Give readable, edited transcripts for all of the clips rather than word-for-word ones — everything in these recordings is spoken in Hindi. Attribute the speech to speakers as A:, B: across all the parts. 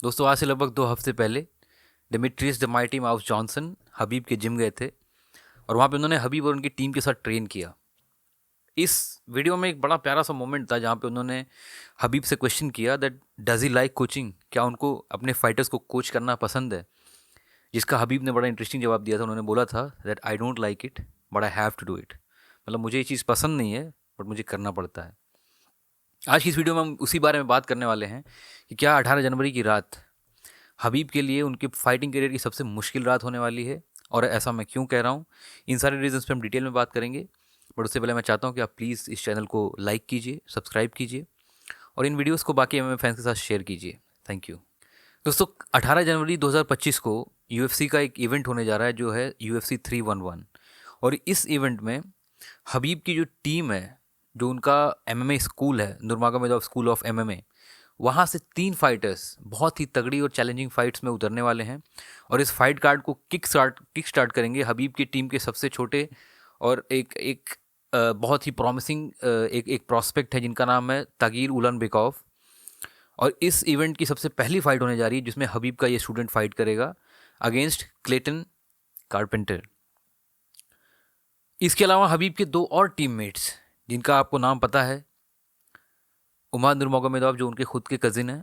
A: दोस्तों आज से लगभग 2 हफ्ते पहले Demetrious the mighty mouse Johnson Khabib के जिम गए थे और वहाँ पे उन्होंने हबीब और उनकी टीम के साथ ट्रेन किया। इस वीडियो में एक बड़ा प्यारा सा मोमेंट था जहाँ पे उन्होंने हबीब से क्वेश्चन किया that does he like coaching, क्या उनको अपने फाइटर्स को कोच करना पसंद है। जिसका हबीब ने बड़ा इंटरेस्टिंग जवाब दिया था। उन्होंने बोला था that I don't like it but I have to do it. मतलब मुझे ये चीज़ पसंद नहीं है बट मुझे करना पड़ता है। आज की इस वीडियो में हम उसी बारे में बात करने वाले हैं कि क्या 18 जनवरी की रात हबीब के लिए उनके फाइटिंग करियर की सबसे मुश्किल रात होने वाली है, और ऐसा मैं क्यों कह रहा हूँ। इन सारे रीजंस पे हम डिटेल में बात करेंगे। बट उससे पहले मैं चाहता हूँ कि आप प्लीज़ इस चैनल को लाइक कीजिए, सब्सक्राइब कीजिए और इन वीडियोस को बाकी एमएमए फैंस के साथ शेयर कीजिए। Thank you. दोस्तों 18 जनवरी 2025 को यूएफसी का एक इवेंट होने जा रहा है जो है UFC 311। और इस इवेंट में हबीब की जो टीम है, जो उनका एमएमए स्कूल है, नूरमगोमेदोव स्कूल ऑफ एमएमए, वहाँ से 3 फाइटर्स बहुत ही तगड़ी और चैलेंजिंग फाइट्स में उतरने वाले हैं। और इस फाइट कार्ड को किक स्टार्ट करेंगे हबीब की टीम के सबसे छोटे और एक एक बहुत ही प्रॉमिसिंग एक एक प्रॉस्पेक्ट है जिनका नाम है तागिर उलनबेकॉव। और इस इवेंट की सबसे पहली फाइट होने जा रही है जिसमें हबीब का ये स्टूडेंट फाइट करेगा अगेंस्ट क्लेटन कारपेंटर। इसके अलावा हबीब के 2 और टीममेट्स जिनका आपको नाम पता है, उमर नूरमगोमेदोव जो उनके खुद के कज़िन हैं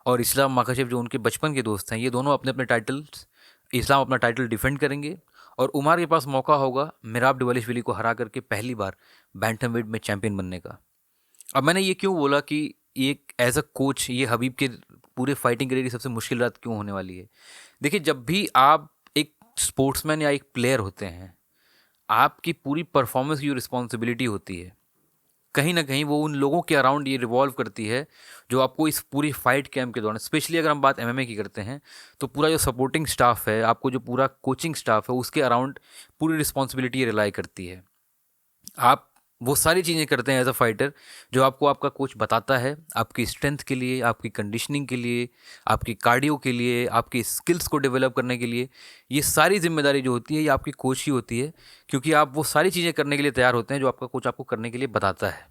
A: और इस्लाम माखाचेव जो उनके बचपन के दोस्त हैं, ये दोनों अपने अपने टाइटल्स, इस्लाम अपना टाइटल डिफेंड करेंगे और उमर के पास मौका होगा मिराब डवलिशविली को हरा करके पहली बार बैंटमवेट में चैंपियन बनने का। अब मैंने ये क्यों बोला कि ये एज अ कोच ये हबीब के पूरे फाइटिंग करियर की सबसे मुश्किल रात क्यों होने वाली है। देखिए, जब भी आप एक स्पोर्ट्समैन या एक प्लेयर होते हैं, आपकी पूरी परफॉर्मेंस की जो रिस्पॉन्सिबिलिटी होती है, कहीं ना कहीं वो उन लोगों के अराउंड ये रिवॉल्व करती है जो आपको इस पूरी फाइट कैंप के दौरान, स्पेशली अगर हम बात एमएमए की करते हैं, तो पूरा जो सपोर्टिंग स्टाफ है, आपको जो पूरा कोचिंग स्टाफ है, उसके अराउंड पूरी रिस्पॉन्सिबिलिटी रिलाई करती है। आप वो सारी चीज़ें करते हैं एज अ फाइटर जो आपको आपका कोच बताता है, आपकी स्ट्रेंथ के लिए, आपकी कंडीशनिंग के लिए, आपकी कार्डियो के लिए, आपकी स्किल्स को डेवलप करने के लिए। ये सारी जिम्मेदारी जो होती है ये आपकी कोच ही होती है, क्योंकि आप वो सारी चीज़ें करने के लिए तैयार होते हैं जो आपका कोच आपको करने के लिए बताता है।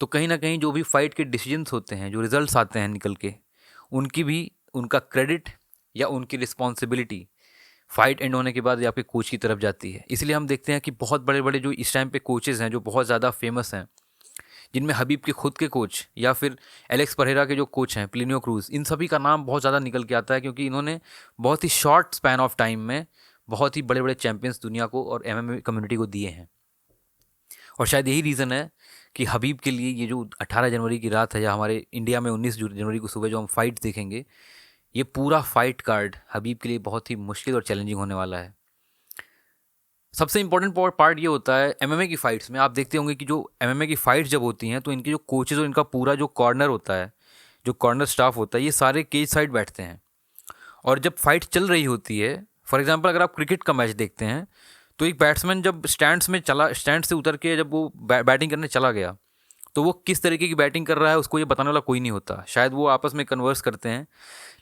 A: तो कहीं ना कहीं जो भी फाइट के डिसीजंस होते हैं, जो रिजल्ट्स आते हैं निकल के, उनकी भी, उनका क्रेडिट या उनकी रिस्पॉन्सिबिलिटी फाइट एंड होने के बाद ये आपके कोच की तरफ जाती है। इसलिए हम देखते हैं कि बहुत बड़े बड़े जो इस टाइम पे कोचेज़ हैं जो बहुत ज़्यादा फेमस हैं, जिनमें हबीब के खुद के कोच या फिर एलेक्स परेरा के जो कोच हैं प्लिनियो क्रूज, इन सभी का नाम बहुत ज़्यादा निकल के आता है क्योंकि इन्होंने बहुत ही शॉर्ट स्पैन ऑफ टाइम में बहुत ही बड़े बड़े चैंपियंस दुनिया को और एमएमए कम्युनिटी को दिए हैं। और शायद यही रीज़न है कि हबीब के लिए ये जो 18 जनवरी की रात है, या हमारे इंडिया में 19 जनवरी को सुबह जो हम फाइट देखेंगे, ये पूरा फाइट कार्ड हबीब के लिए बहुत ही मुश्किल और चैलेंजिंग होने वाला है। सबसे इंपॉर्टेंट पार्ट ये होता है एमएमए की फाइट्स में, आप देखते होंगे कि जो एमएमए की फाइट्स जब होती हैं तो इनके जो कोचेज़ और इनका पूरा जो कॉर्नर होता है, जो कॉर्नर स्टाफ होता है, ये सारे केज साइड बैठते हैं। और जब फाइट चल रही होती है, फॉर एग्जांपल अगर आप क्रिकेट का मैच देखते हैं, तो एक बैट्समैन जब स्टैंड से उतर के जब वो बैटिंग करने चला गया, तो वो किस तरीके की बैटिंग कर रहा है उसको ये बताने वाला कोई नहीं होता। शायद वो आपस में कन्वर्स करते हैं,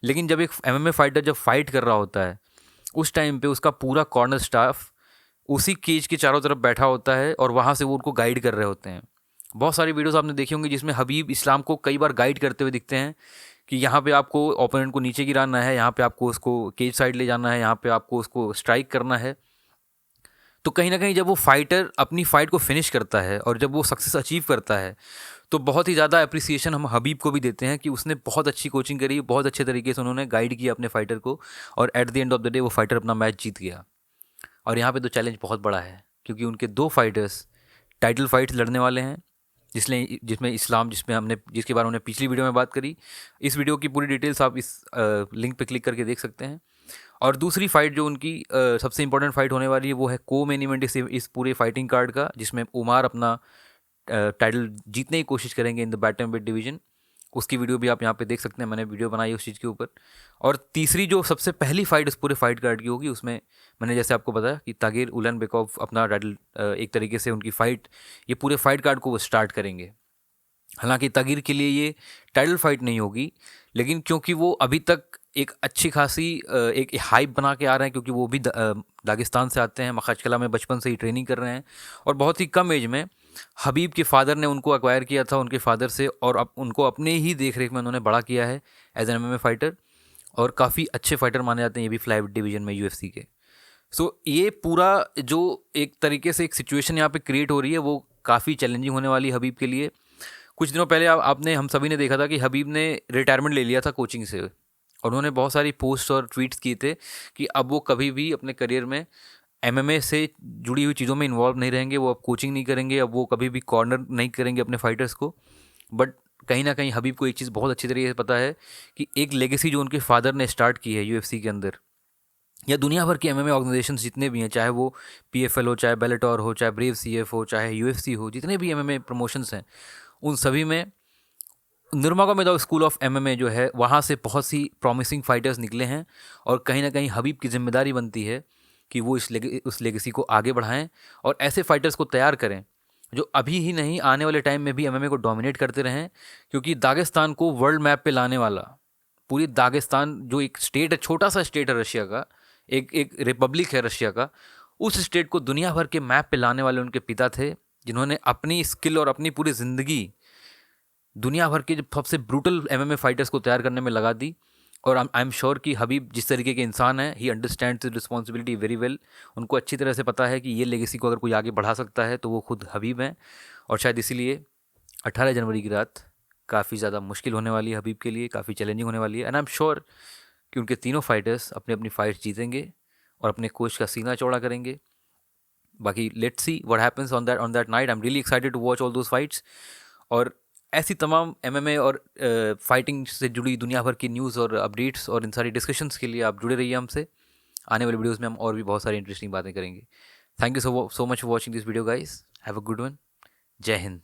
A: लेकिन जब एक एमएमए फाइटर जब फाइट कर रहा होता है, उस टाइम पे उसका पूरा कॉर्नर स्टाफ उसी केज के चारों तरफ बैठा होता है और वहाँ से वो उनको गाइड कर रहे होते हैं। बहुत सारी वीडियोस आपने देखी होंगी जिसमें हबीब इस्लाम को कई बार गाइड करते हुए दिखते हैं कि यहाँ पे आपको ओपोनेंट को नीचे गिराना है, यहाँ पे आपको उसको केज साइड ले जाना है, यहाँ पे आपको उसको स्ट्राइक करना है। तो कहीं ना कहीं जब वो फाइटर अपनी फाइट को फिनिश करता है और जब वो सक्सेस अचीव करता है, तो बहुत ही ज़्यादा अप्रिसिएशन हम हबीब को भी देते हैं कि उसने बहुत अच्छी कोचिंग करी, बहुत अच्छे तरीके से उन्होंने गाइड किया अपने फाइटर को, और at the end of the day वो फाइटर अपना मैच जीत गया। और यहाँ पे तो चैलेंज बहुत बड़ा है क्योंकि उनके 2 फाइटर्स टाइटल फाइट्स लड़ने वाले हैं, जिसमें इस्लाम, जिसके बारे में हमने पिछली वीडियो में बात करी। इस वीडियो की पूरी डिटेल्स आप इस लिंक पे क्लिक करके देख सकते हैं। और दूसरी फाइट जो उनकी सबसे इंपॉर्टेंट फाइट होने वाली है वो है को मेन इवेंट इस पूरे फाइटिंग कार्ड का, जिसमें उमर अपना टाइटल जीतने की कोशिश करेंगे इन द बैटमवेट डिवीजन। उसकी वीडियो भी आप यहाँ पे देख सकते हैं, मैंने वीडियो बनाई है उस चीज़ के ऊपर। और तीसरी जो सबसे पहली फाइट इस पूरे फाइट कार्ड की होगी, उसमें मैंने जैसे आपको बताया कि तागिर उलनबेकॉव अपना टाइटल, एक तरीके से उनकी फाइट, ये पूरे फाइट कार्ड को वो स्टार्ट करेंगे। हालांकि तागिर के लिए ये टाइटल फाइट नहीं होगी, लेकिन क्योंकि वो अभी तक एक अच्छी खासी एक हाइप बना के आ रहे हैं, क्योंकि वो भी दागिस्तान से आते हैं, मखाचकला में बचपन से ही ट्रेनिंग कर रहे हैं, और बहुत ही कम एज में हबीब के फादर ने उनको एक्वायर किया था उनके फादर से, और अब उनको अपने ही देख रेख में उन्होंने बड़ा किया है एज एन एमएमए फाइटर। और काफ़ी अच्छे फाइटर माने जाते हैं ये भी फ्लाईवेट डिवीज़न में यूएफसी के। सो ये पूरा जो एक तरीके से एक सिचुएशन यहाँ पे क्रिएट हो रही है वो काफ़ी चैलेंजिंग होने वाली है हबीब के लिए। कुछ दिनों पहले आपने हम सभी ने देखा था कि हबीब ने रिटायरमेंट ले लिया था कोचिंग से, और उन्होंने बहुत सारी पोस्ट और ट्वीट्स किए थे कि अब वो कभी भी अपने करियर में एमएमए से जुड़ी हुई चीज़ों में इन्वॉल्व नहीं रहेंगे, वो अब कोचिंग नहीं करेंगे, अब वो कभी भी कॉर्नर नहीं करेंगे अपने फाइटर्स को। बट कहीं ना कहीं हबीब को एक चीज़ बहुत अच्छी तरीके से पता है कि एक लेगेसी जो उनके फादर ने स्टार्ट की है यूएफसी के अंदर, या दुनिया भर के एमएमए ऑर्गेनाइजेशंस जितने भी हैं, चाहे वो पीएफएल हो, चाहे बेलेटोर हो, चाहे ब्रेव सीएफ हो, चाहे यूएफसी हो, जितने भी एमएमए प्रमोशंस हैं उन सभी में नूरमगोमेदोव स्कूल ऑफ एमएमए जो है वहाँ से बहुत सी प्रॉमिसिंग फाइटर्स निकले हैं। और कहीं ना कहीं हबीब की जिम्मेदारी बनती है कि वो उस लेगेसी को आगे बढ़ाएं और ऐसे फाइटर्स को तैयार करें जो अभी ही नहीं आने वाले टाइम में भी एमएमए को डोमिनेट करते रहें। क्योंकि दागिस्तान को वर्ल्ड मैप पे लाने वाला, पूरी दागिस्तान जो एक स्टेट है, छोटा सा स्टेट है रशिया का, एक एक रिपब्लिक है रशिया का, उस स्टेट को दुनिया भर के मैप पे लाने वाले उनके पिता थे, जिन्होंने अपनी स्किल और अपनी पूरी ज़िंदगी दुनिया भर के जो सबसे ब्रूटल एमएमए फाइटर्स को तैयार करने में लगा दी। और आई एम श्योर कि हबीब जिस तरीके के इंसान है, he understands the responsibility very well. उनको अच्छी तरह से पता है कि ये लेगेसी को अगर कोई आगे बढ़ा सकता है तो वो खुद हबीब हैं। और शायद इसीलिए 18 जनवरी की रात काफ़ी ज़्यादा मुश्किल होने वाली है हबीब के लिए, काफ़ी चैलेंजिंग होने वाली है। एंड आई एम श्योर कि उनके तीनों फाइटर्स अपनी अपनी फाइट्स जीतेंगे और अपने कोच का सीना चौड़ा करेंगे। बाकी let's see what happens on that night. I am really excited to watch all those fights. और ऐसी तमाम एमएमए और फाइटिंग से जुड़ी दुनिया भर की न्यूज़ और अपडेट्स और इन सारी डिस्कशंस के लिए आप जुड़े रहिए हमसे। आने वाले वीडियोस में हम और भी बहुत सारी इंटरेस्टिंग बातें करेंगे। Thank you so much for watching this video guys. Have a good one. जय हिंद।